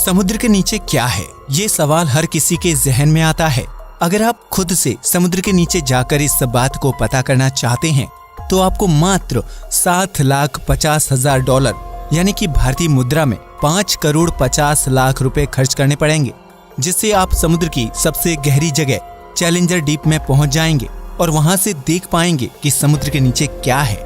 समुद्र के नीचे क्या है, ये सवाल हर किसी के जहन में आता है। अगर आप खुद से समुद्र के नीचे जाकर इस बात को पता करना चाहते हैं तो आपको मात्र $7,50,000 यानी कि भारतीय मुद्रा में 5,50,00,000 रुपए खर्च करने पड़ेंगे, जिससे आप समुद्र की सबसे गहरी जगह चैलेंजर डीप में पहुंच जाएंगे और वहां से देख पाएंगे कि समुद्र के नीचे क्या है।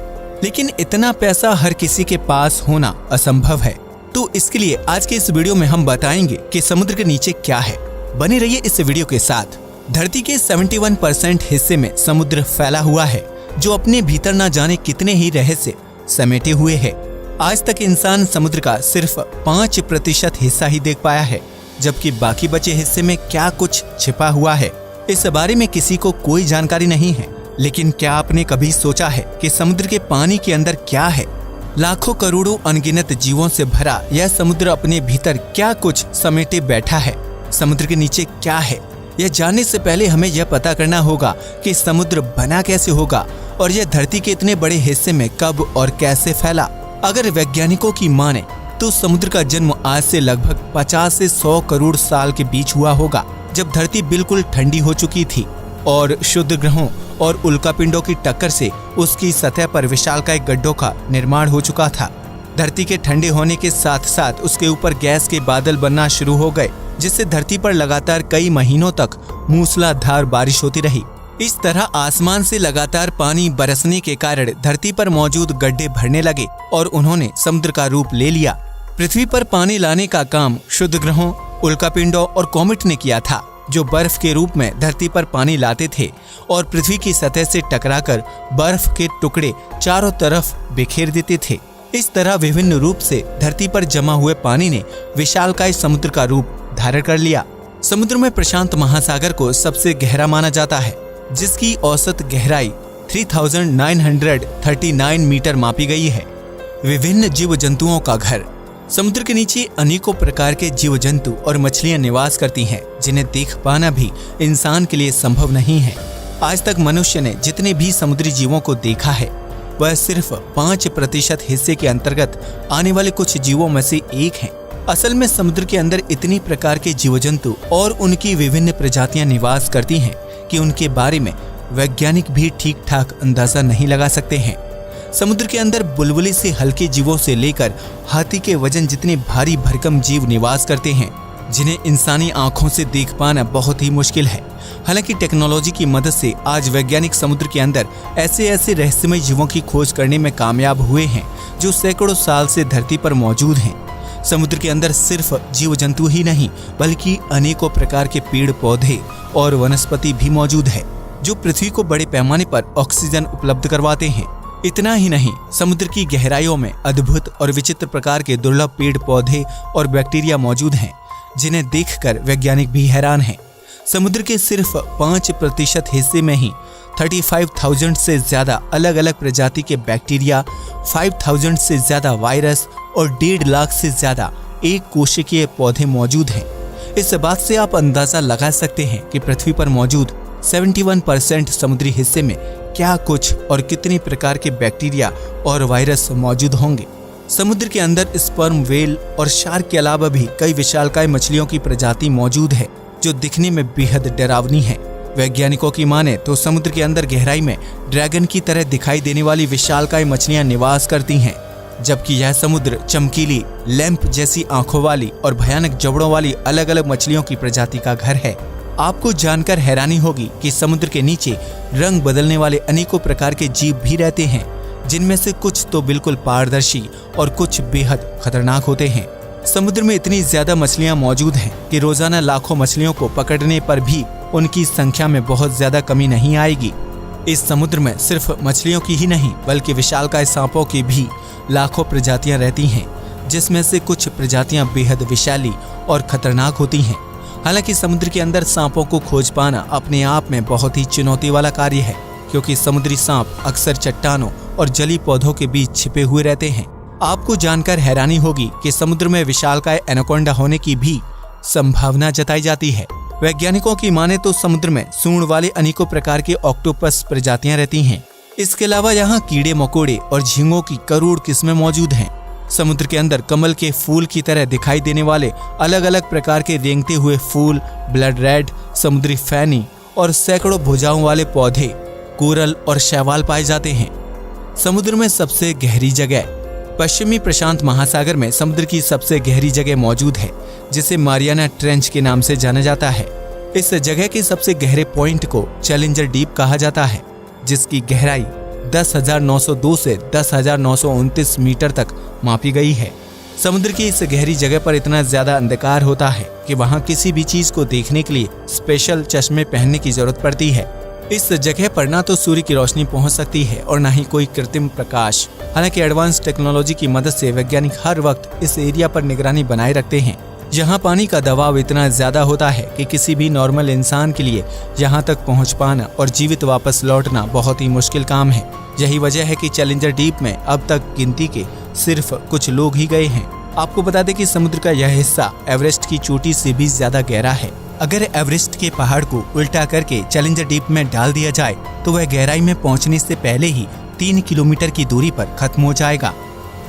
लेकिन इतना पैसा हर किसी के पास होना असंभव है, तो इसके लिए आज के इस वीडियो में हम बताएंगे कि समुद्र के नीचे क्या है। बने रहिए इस वीडियो के साथ। धरती के 71% हिस्से में समुद्र फैला हुआ है, जो अपने भीतर न जाने कितने ही रहस्य समेटे हुए है। आज तक इंसान समुद्र का सिर्फ 5% हिस्सा ही देख पाया है, जबकि बाकी बचे हिस्से में क्या कुछ छिपा हुआ है, इस बारे में किसी को कोई जानकारी नहीं है। लेकिन क्या आपने कभी सोचा है कि समुद्र के पानी के अंदर क्या है? लाखों करोड़ों अनगिनत जीवों से भरा यह समुद्र अपने भीतर क्या कुछ समेटे बैठा है? समुद्र के नीचे क्या है, यह जानने से पहले हमें यह पता करना होगा कि समुद्र बना कैसे होगा और यह धरती के इतने बड़े हिस्से में कब और कैसे फैला। अगर वैज्ञानिकों की माने तो समुद्र का जन्म आज से लगभग 50 से 100 करोड़ साल के बीच हुआ होगा, जब धरती बिल्कुल ठंडी हो चुकी थी और शुद्ध ग्रहों और उल्कापिंडों की टक्कर से उसकी सतह पर विशालकाय गड्ढों का निर्माण हो चुका था। धरती के ठंडे होने के साथ साथ उसके ऊपर गैस के बादल बनना शुरू हो गए, जिससे धरती पर लगातार कई महीनों तक मूसलाधार बारिश होती रही। इस तरह आसमान से लगातार पानी बरसने के कारण धरती पर मौजूद गड्ढे भरने लगे और उन्होंने समुद्र का रूप ले लिया। पृथ्वी पर पानी लाने का काम शुद्ध ग्रहों, उल्कापिंडों और कॉमेट ने किया था, जो बर्फ के रूप में धरती पर पानी लाते थे और पृथ्वी की सतह से टकराकर बर्फ के टुकड़े चारों तरफ बिखेर देते थे। इस तरह विभिन्न रूप से धरती पर जमा हुए पानी ने विशालकाय समुद्र का रूप धारण कर लिया। समुद्र में प्रशांत महासागर को सबसे गहरा माना जाता है, जिसकी औसत गहराई 3,939 मीटर मापी गई है। विभिन्न जीव जंतुओं का घर। समुद्र के नीचे अनेकों प्रकार के जीव जंतु और मछलियां निवास करती हैं, जिन्हें देख पाना भी इंसान के लिए संभव नहीं है। आज तक मनुष्य ने जितने भी समुद्री जीवों को देखा है, वह सिर्फ 5% हिस्से के अंतर्गत आने वाले कुछ जीवों में से एक हैं। असल में समुद्र के अंदर इतनी प्रकार के जीव जंतु और उनकी विभिन्न प्रजातियां निवास करती हैं कि उनके बारे में वैज्ञानिक भी ठीक ठाक अंदाजा नहीं लगा सकते हैं। समुद्र के अंदर बुलबुली से हल्के जीवों से लेकर हाथी के वजन जितने भारी भरकम जीव निवास करते हैं, जिन्हें इंसानी आंखों से देख पाना बहुत ही मुश्किल है। हालांकि टेक्नोलॉजी की मदद से आज वैज्ञानिक समुद्र के अंदर ऐसे रहस्यमय जीवों की खोज करने में कामयाब हुए हैं, जो सैकड़ों साल से धरती पर मौजूद हैं। समुद्र के अंदर सिर्फ जीव जंतु ही नहीं, बल्कि अनेकों प्रकार के पेड़ पौधे और वनस्पति भी मौजूद है, जो पृथ्वी को बड़े पैमाने पर ऑक्सीजन उपलब्ध करवाते हैं। इतना ही नहीं, समुद्र की गहराइयों में अद्भुत और विचित्र प्रकार के दुर्लभ पेड़ पौधे और बैक्टीरिया मौजूद हैं, जिन्हें देखकर वैज्ञानिक भी हैरान हैं। समुद्र के सिर्फ 5% हिस्से में ही 35,000 से ज्यादा अलग अलग प्रजाति के बैक्टीरिया, 5,000 से ज्यादा वायरस और 1.5 लाख से ज्यादा एक कोशिकीय पौधे मौजूद हैं। इस बात से आप अंदाजा लगा सकते हैं कि पृथ्वी पर मौजूद 71% समुद्री हिस्से में क्या कुछ और कितने प्रकार के बैक्टीरिया और वायरस मौजूद होंगे। समुद्र के अंदर स्पर्म व्हेल और शार्क के अलावा भी कई विशालकाय मछलियों की प्रजाति मौजूद है, जो दिखने में बेहद डरावनी है। वैज्ञानिकों की माने तो समुद्र के अंदर गहराई में ड्रैगन की तरह दिखाई देने वाली विशालकाय मछलियां निवास करती हैं, जबकि यह समुद्र चमकीली लैंप जैसी आंखों वाली और भयानक जबड़ों वाली अलग अलग मछलियों की प्रजाति का घर है। आपको जानकर हैरानी होगी कि समुद्र के नीचे रंग बदलने वाले अनेकों प्रकार के जीव भी रहते हैं, जिनमें से कुछ तो बिल्कुल पारदर्शी और कुछ बेहद खतरनाक होते हैं। समुद्र में इतनी ज्यादा मछलियां मौजूद हैं कि रोजाना लाखों मछलियों को पकड़ने पर भी उनकी संख्या में बहुत ज्यादा कमी नहीं आएगी। इस समुद्र में सिर्फ मछलियों की ही नहीं, बल्कि विशालकाय सांपों की भी लाखों प्रजातियां रहती हैं, जिसमें से कुछ प्रजातियां बेहद विषैली और खतरनाक होती हैं। हालांकि समुद्र के अंदर सांपों को खोज पाना अपने आप में बहुत ही चुनौती वाला कार्य है, क्योंकि समुद्री सांप अक्सर चट्टानों और जली पौधों के बीच छिपे हुए रहते हैं। आपको जानकर हैरानी होगी कि समुद्र में विशालकाय एनाकोंडा होने की भी संभावना जताई जाती है। वैज्ञानिकों की माने तो समुद्र में सूंड वाले अनेकों प्रकार के ऑक्टोपस प्रजातियां रहती हैं। इसके अलावा यहाँ कीड़े मकोड़े और झींगों की करोड़ किस्में मौजूद हैं। समुद्र के अंदर कमल के फूल की तरह दिखाई देने वाले अलग अलग प्रकार के रेंगते हुए फूल, ब्लड रेड, समुद्री फैनी और सैकड़ों भुजाओं वाले पौधे, कोरल और शैवाल पाए जाते हैं। समुद्र में सबसे गहरी जगह। पश्चिमी प्रशांत महासागर में समुद्र की सबसे गहरी जगह मौजूद है, जिसे मारियाना ट्रेंच के नाम से जाना जाता है। इस जगह के सबसे गहरे पॉइंट को चैलेंजर डीप कहा जाता है, जिसकी गहराई 10,902 से 10,929 मीटर तक मापी गई है। समुद्र की इस गहरी जगह पर इतना ज्यादा अंधकार होता है कि वहां किसी भी चीज को देखने के लिए स्पेशल चश्मे पहनने की जरूरत पड़ती है। इस जगह पर ना तो सूर्य की रोशनी पहुंच सकती है और ना ही कोई कृत्रिम प्रकाश। हालांकि एडवांस टेक्नोलॉजी की मदद से वैज्ञानिक हर वक्त इस एरिया पर निगरानी बनाए रखते हैं। यहाँ पानी का दबाव इतना ज्यादा होता है कि किसी भी नॉर्मल इंसान के लिए यहाँ तक पहुँच पाना और जीवित वापस लौटना बहुत ही मुश्किल काम है। यही वजह है कि चैलेंजर डीप में अब तक गिनती के सिर्फ कुछ लोग ही गए हैं। आपको बता दें कि समुद्र का यह हिस्सा एवरेस्ट की चोटी से भी ज्यादा गहरा है। अगर एवरेस्ट के पहाड़ को उल्टा करके चैलेंजर डीप में डाल दिया जाए तो वह गहराई में पहुंचने से पहले ही 3 किलोमीटर की दूरी पर खत्म हो जाएगा।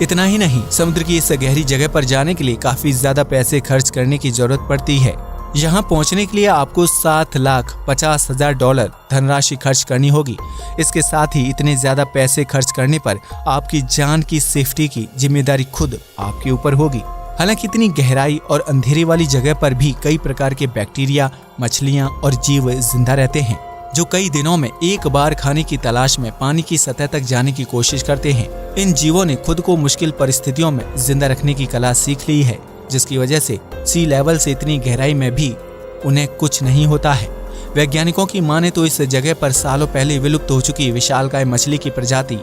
इतना ही नहीं, समुद्र की इस गहरी जगह पर जाने के लिए काफी ज्यादा पैसे खर्च करने की जरूरत पड़ती है। यहाँ पहुँचने के लिए आपको $7,50,000 धनराशि खर्च करनी होगी। इसके साथ ही इतने ज्यादा पैसे खर्च करने पर आपकी जान की सेफ्टी की जिम्मेदारी खुद आपके ऊपर होगी। हालांकि इतनी गहराई और अंधेरे वाली जगह पर भी कई प्रकार के बैक्टीरिया, मछलियां और जीव जिंदा रहते हैं, जो कई दिनों में एक बार खाने की तलाश में पानी की सतह तक जाने की कोशिश करते हैं। इन जीवों ने खुद को मुश्किल परिस्थितियों में जिंदा रखने की कला सीख ली है, जिसकी वजह से सी लेवल से इतनी गहराई में भी उन्हें कुछ नहीं होता है। वैज्ञानिकों की माने तो इस जगह पर सालों पहले विलुप्त हो चुकी विशालकाय मछली की प्रजाति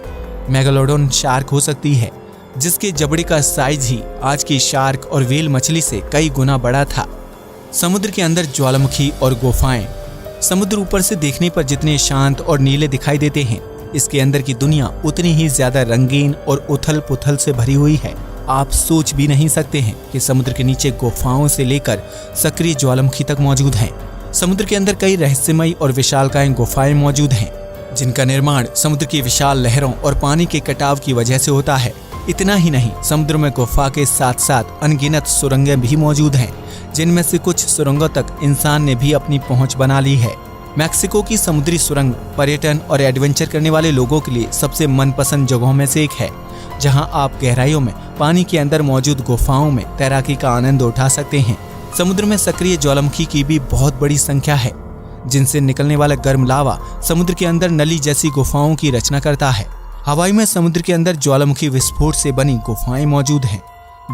मेगालोडोन शार्क हो सकती है, जिसके जबड़े का साइज ही आज की शार्क और व्हेल मछली से कई गुना बड़ा था। समुद्र के अंदर ज्वालामुखी और गुफाएं। समुद्र ऊपर से देखने पर जितने शांत और नीले दिखाई देते हैं, इसके अंदर की दुनिया उतनी ही ज्यादा रंगीन और उथल पुथल से भरी हुई है। आप सोच भी नहीं सकते हैं कि समुद्र के नीचे गुफाओं से लेकर सक्रिय ज्वालामुखी तक मौजूद हैं। समुद्र के अंदर कई रहस्यमयी और विशालकाय गुफाएं मौजूद हैं, जिनका निर्माण समुद्र की विशाल लहरों और पानी के कटाव की वजह से होता है। इतना ही नहीं, समुद्र में गुफा के साथ साथ अनगिनत सुरंगें भी मौजूद हैं, जिनमें से कुछ सुरंगों तक इंसान ने भी अपनी पहुंच बना ली है। मैक्सिको की समुद्री सुरंग पर्यटन और एडवेंचर करने वाले लोगों के लिए सबसे मनपसंद जगहों में से एक है, जहां आप गहराइयों में पानी के अंदर मौजूद गुफाओं में तैराकी का आनंद उठा सकते हैं। समुद्र में सक्रिय ज्वालामुखी की भी बहुत बड़ी संख्या है, जिनसे निकलने वाला गर्म लावा समुद्र के अंदर नली जैसी गुफाओं की रचना करता है। हवाई में समुद्र के अंदर ज्वालामुखी विस्फोट से बनी गुफाएं मौजूद हैं,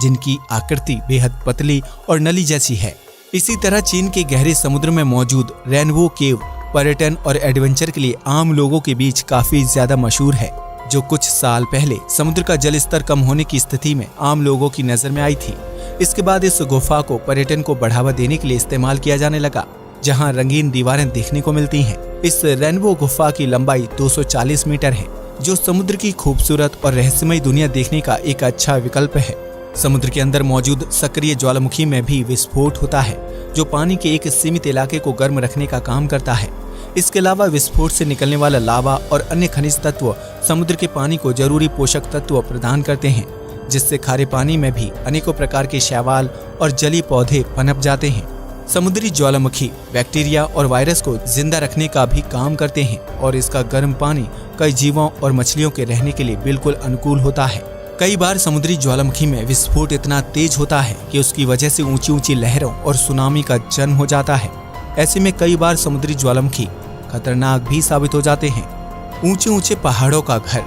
जिनकी आकृति बेहद पतली और नली जैसी है। इसी तरह चीन के गहरे समुद्र में मौजूद रेनबो केव पर्यटन और एडवेंचर के लिए आम लोगों के बीच काफी ज्यादा मशहूर है, जो कुछ साल पहले समुद्र का जल स्तर कम होने की स्थिति में आम लोगों की नजर में आई थी। इसके बाद इस गुफा को पर्यटन को बढ़ावा देने के लिए इस्तेमाल किया जाने लगा, जहां रंगीन दीवारें देखने को मिलती हैं। इस रेनबो गुफा की लंबाई 240 मीटर है, जो समुद्र की खूबसूरत और रहस्यमयी दुनिया देखने का एक अच्छा विकल्प है। समुद्र के अंदर मौजूद सक्रिय ज्वालामुखी में भी विस्फोट होता है, जो पानी के एक सीमित इलाके को गर्म रखने का काम करता है। इसके अलावा विस्फोट से निकलने वाला लावा और अन्य खनिज तत्व समुद्र के पानी को जरूरी पोषक तत्व प्रदान करते हैं, जिससे खारे पानी में भी अनेकों प्रकार के शैवाल और जलीय पौधे पनप जाते हैं। समुद्री ज्वालामुखी बैक्टीरिया और वायरस को जिंदा रखने का भी काम करते हैं, और इसका गर्म पानी कई जीवों और मछलियों के रहने के लिए बिल्कुल अनुकूल होता है। कई बार समुद्री ज्वालामुखी में विस्फोट इतना तेज होता है कि उसकी वजह से ऊंची ऊंची लहरों और सुनामी का जन्म हो जाता है। ऐसे में कई बार समुद्री ज्वालामुखी खतरनाक भी साबित हो जाते हैं। ऊंचे ऊंचे पहाड़ों का घर।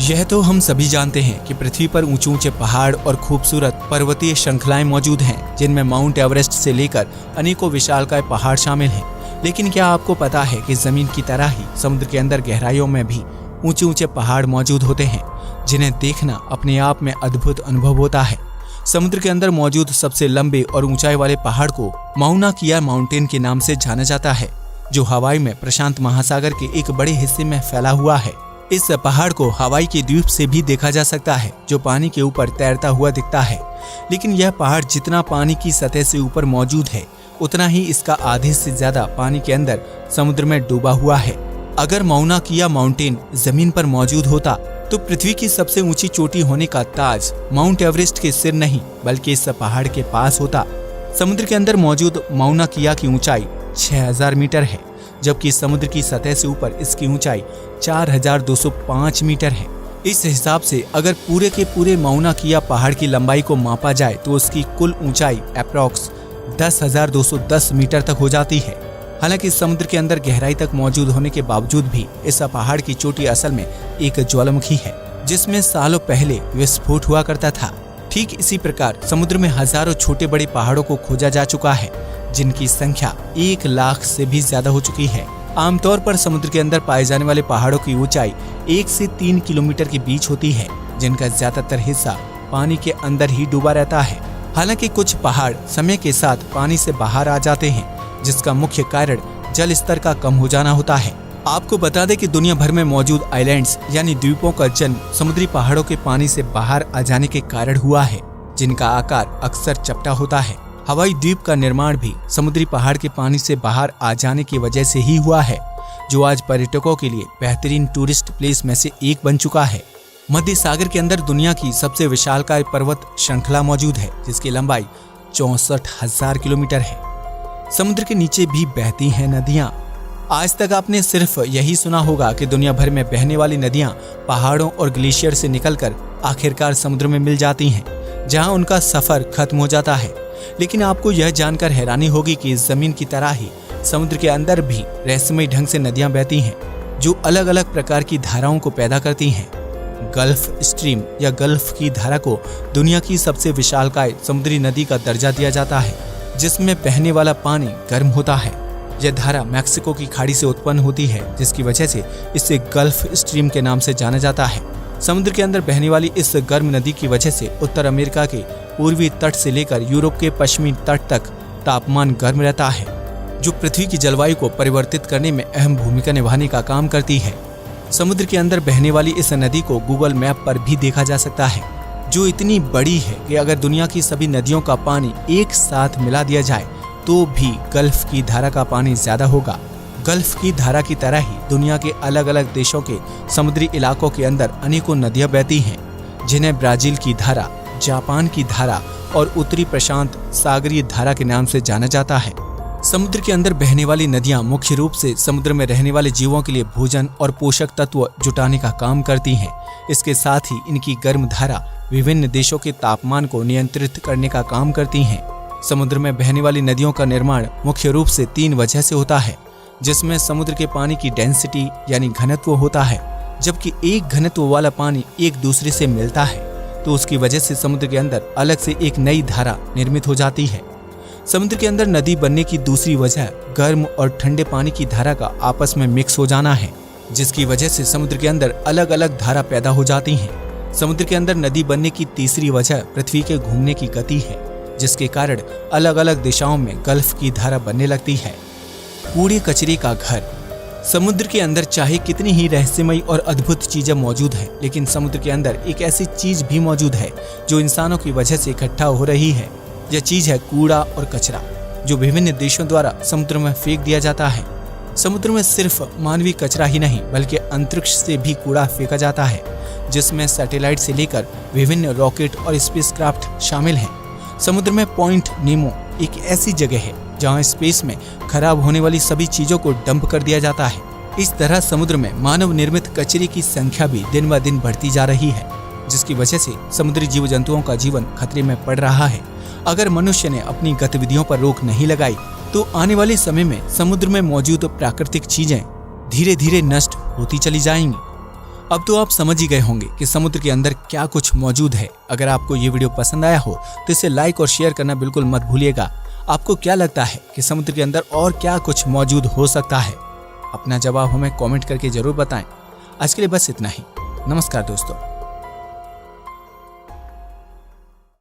यह तो हम सभी जानते हैं कि पृथ्वी पर ऊंचे ऊंचे पहाड़ और खूबसूरत पर्वतीय श्रृंखलाएं मौजूद हैं, जिनमें माउंट एवरेस्ट से लेकर अनेकों विशालकाय पहाड़ शामिल हैं। लेकिन क्या आपको पता है कि जमीन की तरह ही समुद्र के अंदर गहराइयों में भी ऊंचे ऊंचे पहाड़ मौजूद होते हैं, जिन्हें देखना अपने आप में अद्भुत अनुभव होता है। समुद्र के अंदर मौजूद सबसे लंबे और ऊंचाई वाले पहाड़ को माउना किया माउंटेन के नाम से जाना जाता है, जो हवाई में प्रशांत महासागर के एक बड़े हिस्से में फैला हुआ है। इस पहाड़ को हवाई के द्वीप से भी देखा जा सकता है, जो पानी के ऊपर तैरता हुआ दिखता है। लेकिन यह पहाड़ जितना पानी की सतह से ऊपर मौजूद है, उतना ही इसका आधे से ज्यादा पानी के अंदर समुद्र में डूबा हुआ है। अगर माउना किया माउंटेन जमीन पर मौजूद होता तो पृथ्वी की सबसे ऊंची चोटी होने का ताज माउंट एवरेस्ट के सिर नहीं बल्कि इस पहाड़ के पास होता। समुद्र के अंदर मौजूद माउना किया की ऊंचाई 6000 मीटर है, जबकि समुद्र की सतह से ऊपर इसकी ऊंचाई 4205 मीटर है। इस हिसाब से अगर पूरे के पूरे माउना किया पहाड़ की लंबाई को मापा जाए तो उसकी कुल ऊंचाई अप्रॉक्स 10,210 मीटर तक हो जाती है। हालांकि समुद्र के अंदर गहराई तक मौजूद होने के बावजूद भी इस पहाड़ की चोटी असल में एक ज्वालामुखी है, जिसमें सालों पहले विस्फोट हुआ करता था। ठीक इसी प्रकार समुद्र में हजारों छोटे बड़े पहाड़ों को खोजा जा चुका है, जिनकी संख्या 1 लाख से भी ज्यादा हो चुकी है। आमतौर पर समुद्र के अंदर पाए जाने वाले पहाड़ों की ऊंचाई 1 से 3 किलोमीटर के बीच होती है, जिनका ज्यादातर हिस्सा पानी के अंदर ही डूबा रहता है। हालांकि कुछ पहाड़ समय के साथ पानी से बाहर आ जाते हैं, जिसका मुख्य कारण जल स्तर का कम हो जाना होता है। आपको बता दें कि दुनिया भर में मौजूद आइलैंड्स यानी द्वीपों का जन्म समुद्री पहाड़ों के पानी से बाहर आ जाने के कारण हुआ है, जिनका आकार अक्सर चपटा होता है। हवाई द्वीप का निर्माण भी समुद्री पहाड़ के पानी से बाहर आ जाने की वजह से ही हुआ है, जो आज पर्यटकों के लिए बेहतरीन टूरिस्ट प्लेस में से एक बन चुका है। मध्य सागर के अंदर दुनिया की सबसे विशालकाय पर्वत श्रृंखला मौजूद है, जिसकी लंबाई 64,000 किलोमीटर है। समुद्र के नीचे भी बहती हैं नदियां। आज तक आपने सिर्फ यही सुना होगा कि दुनिया भर में बहने वाली नदियां पहाड़ों और ग्लेशियर से निकलकर आखिरकार समुद्र में मिल जाती हैं, जहां उनका सफर खत्म हो जाता है। लेकिन आपको यह जानकर हैरानी होगी कि जमीन की तरह ही समुद्र के अंदर भी रहस्यमय ढंग से नदियां बहती हैं, जो अलग अलग प्रकार की धाराओं को पैदा करती हैं। गल्फ स्ट्रीम या गल्फ की धारा को दुनिया की सबसे विशालकाय समुद्री नदी का दर्जा दिया जाता है, जिसमें बहने वाला पानी गर्म होता है। यह धारा मैक्सिको की खाड़ी से उत्पन्न होती है, जिसकी वजह से इसे गल्फ स्ट्रीम के नाम से जाना जाता है। समुद्र के अंदर बहने वाली इस गर्म नदी की वजह से उत्तर अमेरिका के पूर्वी तट से लेकर यूरोप के पश्चिमी तट तक तापमान गर्म रहता है, जो पृथ्वी की जलवायु को परिवर्तित करने में अहम भूमिका निभाने का काम करती है। समुद्र के अंदर बहने वाली इस नदी को गूगल मैप पर भी देखा जा सकता है, जो इतनी बड़ी है कि अगर दुनिया की सभी नदियों का पानी एक साथ मिला दिया जाए तो भी गल्फ की धारा का पानी ज्यादा होगा। गल्फ की धारा की तरह ही दुनिया के अलग अलग देशों के समुद्री इलाकों के अंदर अनेकों नदियां बहती हैं, जिन्हें ब्राजील की धारा, जापान की धारा और उत्तरी प्रशांत सागरीय धारा के नाम से जाना जाता है। समुद्र के अंदर बहने वाली नदियां मुख्य रूप से समुद्र में रहने वाले जीवों के लिए भोजन और पोषक तत्व जुटाने का काम करती हैं। इसके साथ ही इनकी गर्म धारा विभिन्न देशों के तापमान को नियंत्रित करने का काम करती हैं। समुद्र में बहने वाली नदियों का निर्माण मुख्य रूप से 3 वजह से होता है, जिसमें समुद्र के पानी की डेंसिटी यानी घनत्व होता है। जबकि एक घनत्व वाला पानी एक दूसरे से मिलता है तो उसकी वजह से समुद्र के अंदर अलग से एक नई धारा निर्मित हो जाती है। समुद्र के अंदर नदी बनने की दूसरी वजह गर्म और ठंडे पानी की धारा का आपस में मिक्स हो जाना है, जिसकी वजह से समुद्र के अंदर अलग अलग धारा पैदा हो जाती हैं। समुद्र के अंदर नदी बनने की तीसरी वजह पृथ्वी के घूमने की गति है, जिसके कारण अलग अलग दिशाओं में गल्फ की धारा बनने लगती है। कूड़े कचरे का घर। समुद्र के अंदर चाहे कितनी ही रहस्यमय और अद्भुत चीजें मौजूद हैं, लेकिन समुद्र के अंदर एक ऐसी चीज भी मौजूद है जो इंसानों की वजह से इकट्ठा हो रही है। यह चीज है कूड़ा और कचरा, जो विभिन्न देशों द्वारा समुद्र में फेंक दिया जाता है। समुद्र में सिर्फ मानवीय कचरा ही नहीं बल्कि अंतरिक्ष से भी कूड़ा फेंका जाता है, जिसमें सैटेलाइट से लेकर विभिन्न रॉकेट और स्पेसक्राफ्ट शामिल हैं। समुद्र में पॉइंट नेमो एक ऐसी जगह है जहां स्पेस में खराब होने वाली सभी चीजों को डंप कर दिया जाता है। इस तरह समुद्र में मानव निर्मित कचरे की संख्या भी दिन ब दिन बढ़ती जा रही है, जिसकी वजह से समुद्री जीव जंतुओं का जीवन खतरे में पड़ रहा है। अगर मनुष्य ने अपनी गतिविधियों पर रोक नहीं लगाई तो आने वाले समय में समुद्र में मौजूद प्राकृतिक चीजें धीरे धीरे नष्ट होती चली जाएंगी। अब तो आप समझ ही गए होंगे कि समुद्र के अंदर क्या कुछ मौजूद है। अगर आपको ये वीडियो पसंद आया हो तो इसे लाइक और शेयर करना बिल्कुल मत भूलिएगा। आपको क्या लगता है कि समुद्र के अंदर और क्या कुछ मौजूद हो सकता है? अपना जवाब हमें कमेंट करके जरूर बताएं। आज के लिए बस इतना ही। नमस्कार दोस्तों।